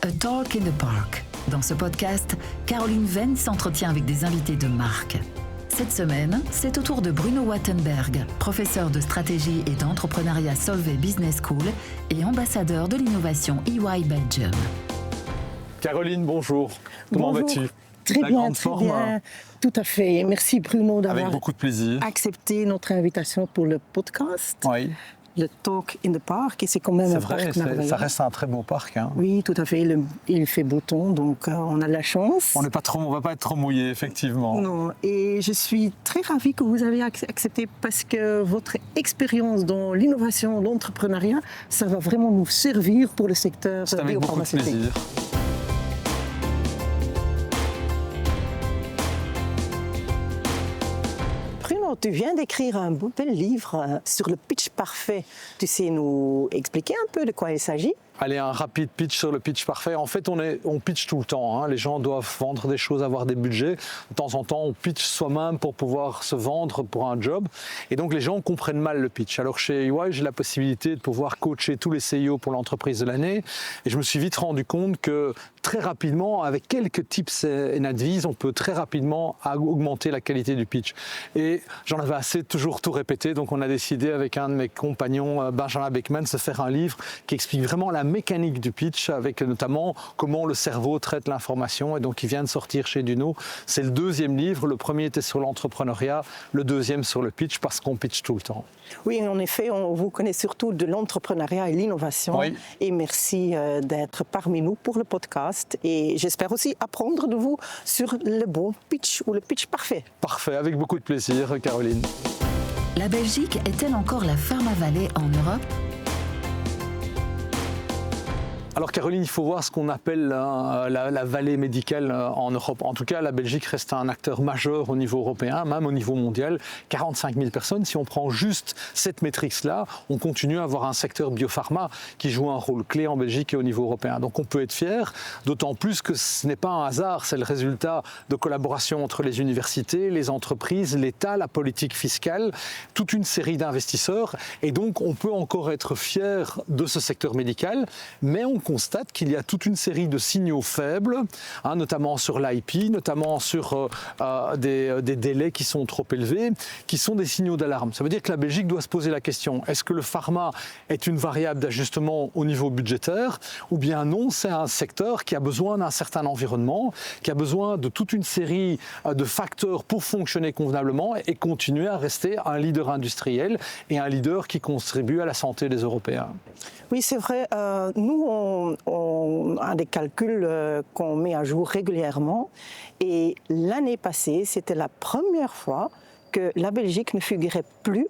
A Talk in the Park. Dans ce podcast, Caroline Venn s'entretient avec des invités de marque. Cette semaine, c'est au tour de Bruno Wattenberg, professeur de stratégie et d'entrepreneuriat Solvay Business School et ambassadeur de l'innovation EY Belgium. Caroline, bonjour. Comment vas-tu? Très bien, très bien. Tout à fait. Merci Bruno d'avoir avec beaucoup de plaisir accepté notre invitation pour le podcast. Oui. Le Talk in the Park, et c'est quand même un parc merveilleux. Ça reste un très beau parc. Hein. Oui, tout à fait. Il fait beau temps, donc on a de la chance. On ne va pas être trop mouillé, effectivement. Non, et je suis très ravie que vous avez accepté parce que votre expérience dans l'innovation, l'entrepreneuriat, ça va vraiment nous servir pour le secteur biopharmaceutique. C'est avec beaucoup de plaisir. Tu viens d'écrire un beau bel livre sur le pitch parfait. Tu sais nous expliquer un peu de quoi il s'agit? Allez, un rapide pitch sur le pitch parfait. En fait, on pitch tout le temps. Hein. Les gens doivent vendre des choses, avoir des budgets. De temps en temps, on pitch soi-même pour pouvoir se vendre pour un job. Et donc, les gens comprennent mal le pitch. Alors, chez EY, j'ai la possibilité de pouvoir coacher tous les CIO pour l'entreprise de l'année. Et je me suis vite rendu compte que très rapidement, avec quelques tips and advice, on peut très rapidement augmenter la qualité du pitch. Et j'en avais assez de toujours tout répéter. Donc, on a décidé avec un de mes compagnons, Benjamin Beckman, de faire un livre qui explique vraiment la mécanique du pitch, avec notamment comment le cerveau traite l'information, et donc il vient de sortir chez Duno. C'est le deuxième livre, le premier était sur l'entrepreneuriat, le deuxième sur le pitch, parce qu'on pitch tout le temps. Oui, en effet, on vous connaît surtout de l'entrepreneuriat et l'innovation, oui. Et merci d'être parmi nous pour le podcast, et j'espère aussi apprendre de vous sur le bon pitch ou le pitch parfait. Parfait, avec beaucoup de plaisir, Caroline. La Belgique est-elle encore la Pharma Valley en Europe ? Alors Caroline, il faut voir ce qu'on appelle la vallée médicale en Europe. En tout cas, la Belgique reste un acteur majeur au niveau européen, même au niveau mondial. 45 000 personnes. Si on prend juste cette métrique-là, on continue à avoir un secteur biopharma qui joue un rôle clé en Belgique et au niveau européen. Donc on peut être fier, d'autant plus que ce n'est pas un hasard, c'est le résultat de collaboration entre les universités, les entreprises, l'État, la politique fiscale, toute une série d'investisseurs. Et donc on peut encore être fier de ce secteur médical, mais on constate qu'il y a toute une série de signaux faibles, hein, notamment sur l'IP, notamment sur des délais qui sont trop élevés, qui sont des signaux d'alarme. Ça veut dire que la Belgique doit se poser la question, est-ce que le pharma est une variable d'ajustement au niveau budgétaire, ou bien non, c'est un secteur qui a besoin d'un certain environnement, qui a besoin de toute une série de facteurs pour fonctionner convenablement et continuer à rester un leader industriel et un leader qui contribue à la santé des Européens. Oui, c'est vrai. Nous, on a des calculs qu'on met à jour régulièrement. Et l'année passée, c'était la première fois que la Belgique ne figurait plus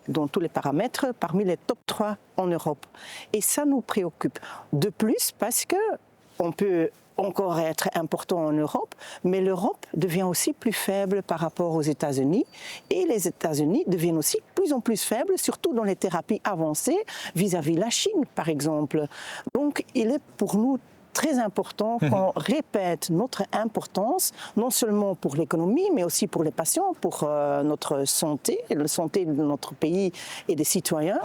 dans tous les paramètres, parmi les top 3 en Europe. Et ça nous préoccupe. De plus, parce qu'on peut encore être important en Europe, mais l'Europe devient aussi plus faible par rapport aux États-Unis, et les États-Unis deviennent aussi de plus en plus faibles, surtout dans les thérapies avancées, vis-à-vis la Chine, par exemple. Donc, il est pour nous très important qu'on répète notre importance, non seulement pour l'économie, mais aussi pour les patients, pour notre santé, la santé de notre pays et des citoyens.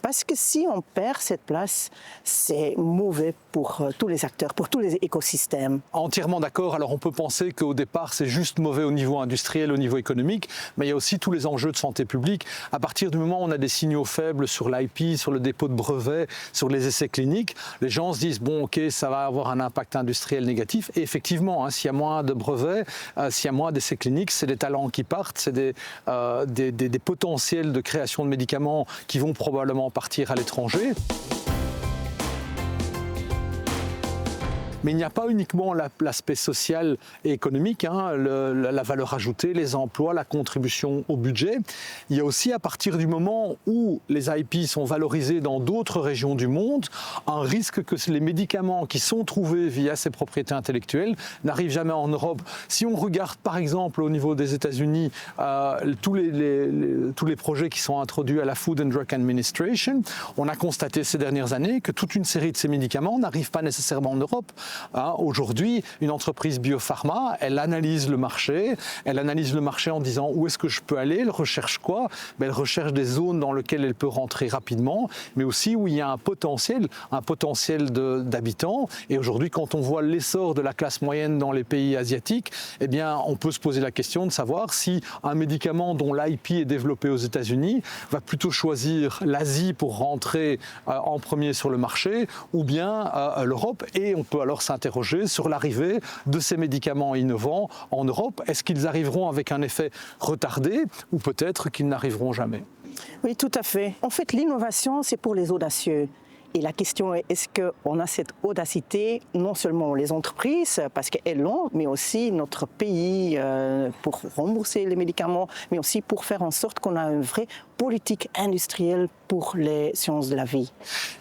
Parce que si on perd cette place, c'est mauvais pour tous les acteurs, pour tous les écosystèmes. Entièrement d'accord. Alors on peut penser qu'au départ, c'est juste mauvais au niveau industriel, au niveau économique, mais il y a aussi tous les enjeux de santé publique. À partir du moment où on a des signaux faibles sur l'IP, sur le dépôt de brevets, sur les essais cliniques, les gens se disent, bon, ok, ça va avoir un impact industriel négatif. Et effectivement, hein, s'il y a moins de brevets, s'il y a moins d'essais cliniques, c'est des talents qui partent, c'est des potentiels de création de médicaments qui vont probablement partir à l'étranger. Mais il n'y a pas uniquement l'aspect social et économique, hein, la valeur ajoutée, les emplois, la contribution au budget. Il y a aussi, à partir du moment où les IP sont valorisés dans d'autres régions du monde, un risque que les médicaments qui sont trouvés via ces propriétés intellectuelles n'arrivent jamais en Europe. Si on regarde par exemple au niveau des États-Unis tous les projets qui sont introduits à la Food and Drug Administration, on a constaté ces dernières années que toute une série de ces médicaments n'arrivent pas nécessairement en Europe, Aujourd'hui, une entreprise biopharma, elle analyse le marché en disant où est-ce que je peux aller, elle recherche quoi? Elle recherche des zones dans lesquelles elle peut rentrer rapidement, mais aussi où il y a un potentiel d'habitants. Et aujourd'hui, quand on voit l'essor de la classe moyenne dans les pays asiatiques, eh bien, on peut se poser la question de savoir si un médicament dont l'IP est développé aux États-Unis va plutôt choisir l'Asie pour rentrer en premier sur le marché ou bien l'Europe. Et on peut alors s'interroger sur l'arrivée de ces médicaments innovants en Europe. Est-ce qu'ils arriveront avec un effet retardé ou peut-être qu'ils n'arriveront jamais? Oui, tout à fait. En fait, l'innovation, c'est pour les audacieux. Et la question est qu'on a cette audacité, non seulement les entreprises, parce qu'elles l'ont, mais aussi notre pays pour rembourser les médicaments, mais aussi pour faire en sorte qu'on a une vraie politique industrielle pour les sciences de la vie.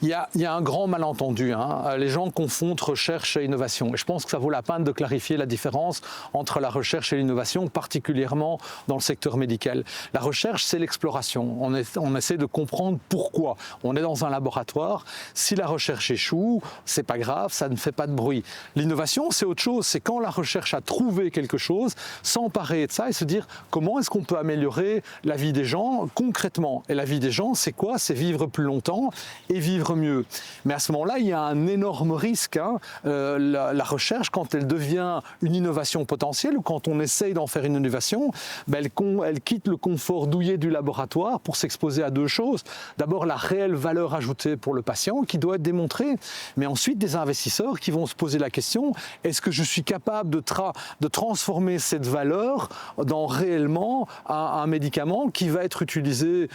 Il y a un grand malentendu. Les gens confondent recherche et innovation. Et je pense que ça vaut la peine de clarifier la différence entre la recherche et l'innovation, particulièrement dans le secteur médical. La recherche, c'est l'exploration. On essaie de comprendre pourquoi. On est dans un laboratoire. Si la recherche échoue, c'est pas grave, ça ne fait pas de bruit. L'innovation, c'est autre chose. C'est quand la recherche a trouvé quelque chose, s'emparer de ça et se dire comment est-ce qu'on peut améliorer la vie des gens concrètement. Et la vie des gens, c'est quoi? C'est vivre plus longtemps et vivre mieux. Mais à ce moment-là, il y a un énorme risque. La recherche, quand elle devient une innovation potentielle ou quand on essaye d'en faire une innovation, elle quitte le confort douillet du laboratoire pour s'exposer à deux choses. D'abord, la réelle valeur ajoutée pour le patient qui doit être démontrée, mais ensuite des investisseurs qui vont se poser la question, est-ce que je suis capable de transformer cette valeur dans réellement un médicament qui va être utilisé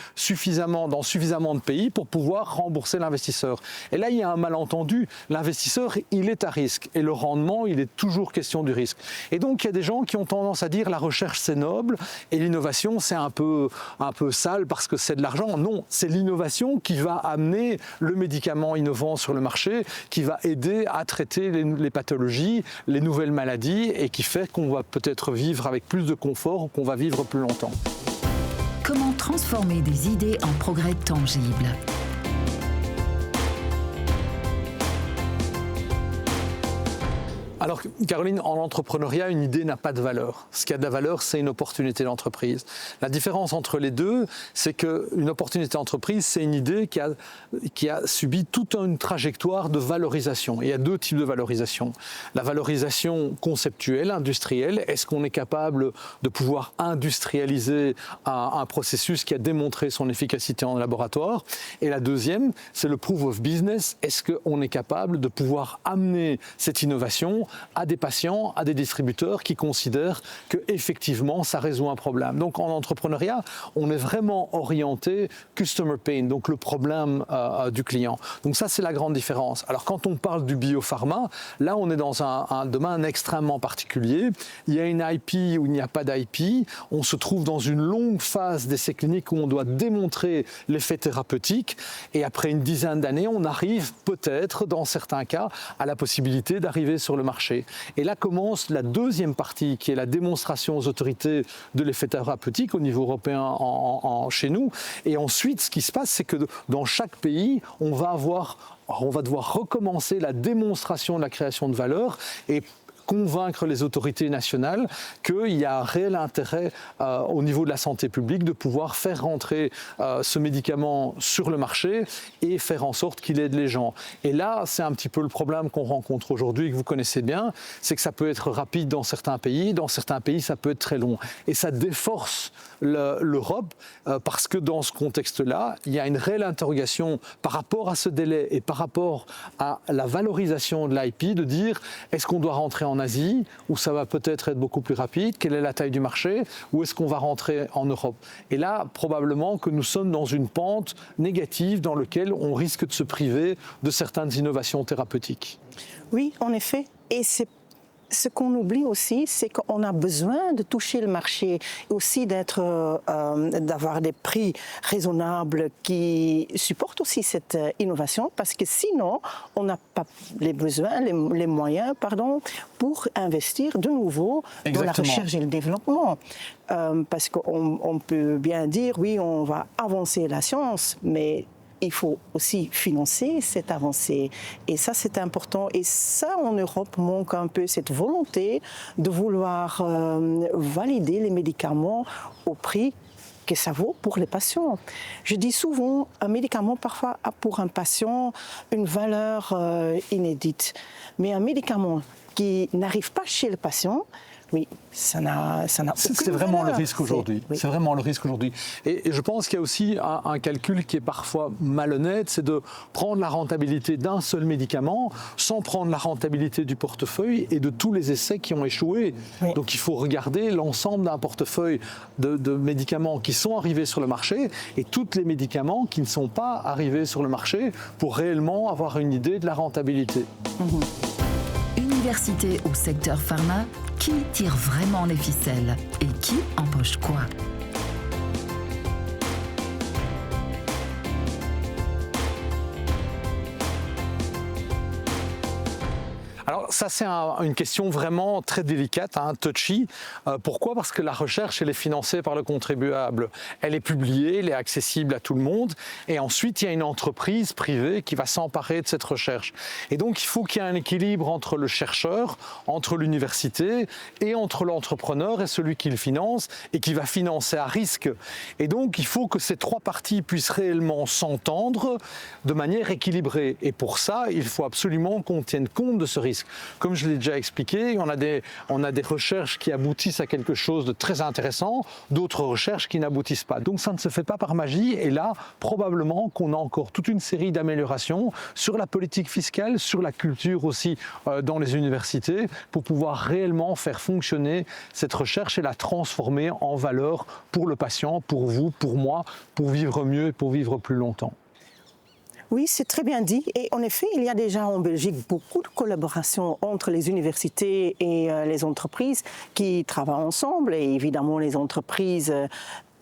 dans suffisamment de pays pour pouvoir rembourser l'investisseur. Et là, il y a un malentendu. L'investisseur, il est à risque et le rendement, il est toujours question du risque. Et donc, il y a des gens qui ont tendance à dire la recherche, c'est noble et l'innovation, c'est un peu sale parce que c'est de l'argent. Non, c'est l'innovation qui va amener le médicament innovant sur le marché, qui va aider à traiter les pathologies, les nouvelles maladies et qui fait qu'on va peut-être vivre avec plus de confort ou qu'on va vivre plus longtemps. Comment transformer des idées en progrès tangibles? Alors, Caroline, en entrepreneuriat, une idée n'a pas de valeur. Ce qui a de la valeur, c'est une opportunité d'entreprise. La différence entre les deux, c'est qu'une opportunité d'entreprise, c'est une idée qui a subi toute une trajectoire de valorisation. Et il y a deux types de valorisation. La valorisation conceptuelle, industrielle. Est-ce qu'on est capable de pouvoir industrialiser un processus qui a démontré son efficacité en laboratoire? Et la deuxième, c'est le proof of business. Est-ce qu'on est capable de pouvoir amener cette innovation à des patients, à des distributeurs qui considèrent qu'effectivement, ça résout un problème. Donc, en entrepreneuriat, on est vraiment orienté customer pain, donc le problème du client. Donc ça, c'est la grande différence. Alors, quand on parle du biopharma, là, on est dans un domaine extrêmement particulier. Il y a une IP ou il n'y a pas d'IP. On se trouve dans une longue phase d'essai clinique où on doit démontrer l'effet thérapeutique. Et après une dizaine d'années, on arrive peut-être, dans certains cas, à la possibilité d'arriver sur le marché. Et là commence la deuxième partie qui est la démonstration aux autorités de l'effet thérapeutique au niveau européen chez nous. Et ensuite, ce qui se passe, c'est que dans chaque pays, on va devoir recommencer la démonstration de la création de valeur et convaincre les autorités nationales qu'il y a un réel intérêt au niveau de la santé publique de pouvoir faire rentrer ce médicament sur le marché et faire en sorte qu'il aide les gens. Et là, c'est un petit peu le problème qu'on rencontre aujourd'hui et que vous connaissez bien, c'est que ça peut être rapide dans certains pays, ça peut être très long. Et ça déforce l'Europe parce que dans ce contexte-là, il y a une réelle interrogation par rapport à ce délai et par rapport à la valorisation de l'IP, de dire est-ce qu'on doit rentrer en Asie, où ça va peut-être être beaucoup plus rapide, quelle est la taille du marché, ou est-ce qu'on va rentrer en Europe? Et là, probablement que nous sommes dans une pente négative dans laquelle on risque de se priver de certaines innovations thérapeutiques. Oui, en effet. Et c'est ce qu'on oublie aussi, c'est qu'on a besoin de toucher le marché, aussi d'avoir des prix raisonnables qui supportent aussi cette innovation, parce que sinon, on n'a pas les moyens, pour investir de nouveau dans la recherche et le développement. Parce qu'on peut bien dire, oui, on va avancer la science, mais il faut aussi financer cette avancée. Et ça, c'est important. Et ça, en Europe, manque un peu cette volonté de vouloir valider les médicaments au prix que ça vaut pour les patients. Je dis souvent, un médicament parfois a pour un patient une valeur inédite. Mais un médicament qui n'arrive pas chez le patient, oui, ça n'a aucune C'est vraiment valeur. le risque aujourd'hui. Oui. C'est vraiment le risque aujourd'hui. Et je pense qu'il y a aussi un calcul qui est parfois malhonnête, c'est de prendre la rentabilité d'un seul médicament sans prendre la rentabilité du portefeuille et de tous les essais qui ont échoué. Oui. Donc il faut regarder l'ensemble d'un portefeuille de médicaments qui sont arrivés sur le marché et tous les médicaments qui ne sont pas arrivés sur le marché pour réellement avoir une idée de la rentabilité. Université ou secteur pharma, qui tire vraiment les ficelles et qui empoche quoi? Alors ça c'est une question vraiment très délicate, touchy. Pourquoi ? Parce que la recherche elle est financée par le contribuable. Elle est publiée, elle est accessible à tout le monde et ensuite il y a une entreprise privée qui va s'emparer de cette recherche. Et donc il faut qu'il y ait un équilibre entre le chercheur, entre l'université et entre l'entrepreneur et celui qui le finance et qui va financer à risque. Et donc il faut que ces trois parties puissent réellement s'entendre de manière équilibrée. Et pour ça il faut absolument qu'on tienne compte de ce risque. Comme je l'ai déjà expliqué, on a des recherches qui aboutissent à quelque chose de très intéressant, d'autres recherches qui n'aboutissent pas. Donc ça ne se fait pas par magie et là, probablement qu'on a encore toute une série d'améliorations sur la politique fiscale, sur la culture aussi dans les universités pour pouvoir réellement faire fonctionner cette recherche et la transformer en valeur pour le patient, pour vous, pour moi, pour vivre mieux et pour vivre plus longtemps. Oui, c'est très bien dit. Et en effet, il y a déjà en Belgique beaucoup de collaboration entre les universités et les entreprises qui travaillent ensemble. Et évidemment, les entreprises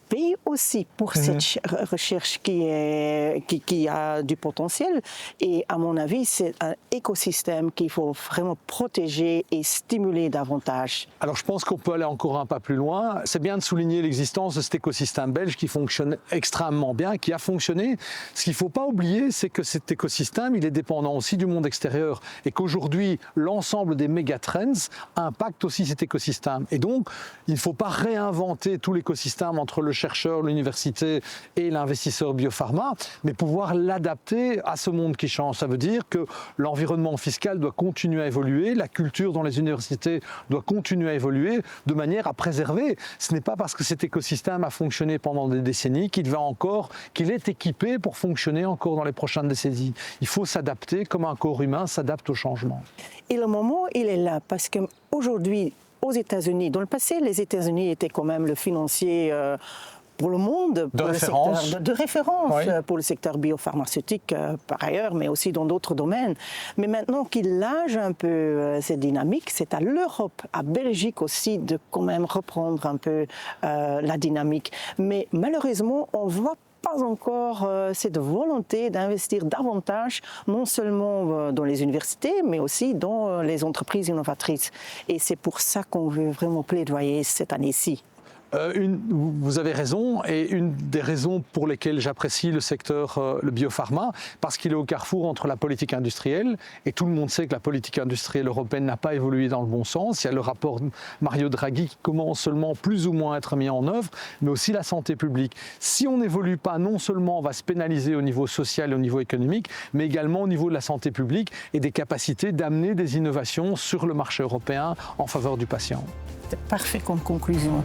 payent aussi pour cette recherche qui a du potentiel. Et à mon avis, c'est un écosystème qu'il faut vraiment protéger et stimuler davantage. Alors je pense qu'on peut aller encore un pas plus loin. C'est bien de souligner l'existence de cet écosystème belge qui fonctionne extrêmement bien, qui a fonctionné. Ce qu'il ne faut pas oublier, c'est que cet écosystème, il est dépendant aussi du monde extérieur et qu'aujourd'hui, l'ensemble des méga-trends impactent aussi cet écosystème. Et donc, il ne faut pas réinventer tout l'écosystème entre le chercheur, l'université et l'investisseur biopharma, mais pouvoir l'adapter à ce monde qui change. Ça veut dire que l'environnement fiscal doit continuer à évoluer, la culture dans les universités doit continuer à évoluer de manière à préserver. Ce n'est pas parce que cet écosystème a fonctionné pendant des décennies qu'il est équipé pour fonctionner encore dans les prochaines décennies. Il faut s'adapter comme un corps humain s'adapte au changement. Et le moment, il est là, parce qu'aujourd'hui, aux États-Unis, dans le passé, les États-Unis étaient quand même le financier pour le monde, de référence, oui, pour le secteur biopharmaceutique par ailleurs, mais aussi dans d'autres domaines. Mais maintenant qu'il lâche un peu cette dynamique, c'est à l'Europe, à Belgique aussi, de quand même reprendre un peu la dynamique. Mais malheureusement, on voit pas encore cette volonté d'investir davantage, non seulement dans les universités, mais aussi dans les entreprises innovatrices. Et c'est pour ça qu'on veut vraiment plaidoyer cette année-ci. Vous avez raison, et une des raisons pour lesquelles j'apprécie le secteur, le biopharma, parce qu'il est au carrefour entre la politique industrielle, et tout le monde sait que la politique industrielle européenne n'a pas évolué dans le bon sens. Il y a le rapport Mario Draghi qui commence seulement plus ou moins à être mis en œuvre, mais aussi la santé publique. Si on n'évolue pas, non seulement on va se pénaliser au niveau social et au niveau économique, mais également au niveau de la santé publique et des capacités d'amener des innovations sur le marché européen en faveur du patient. C'est parfait comme conclusion.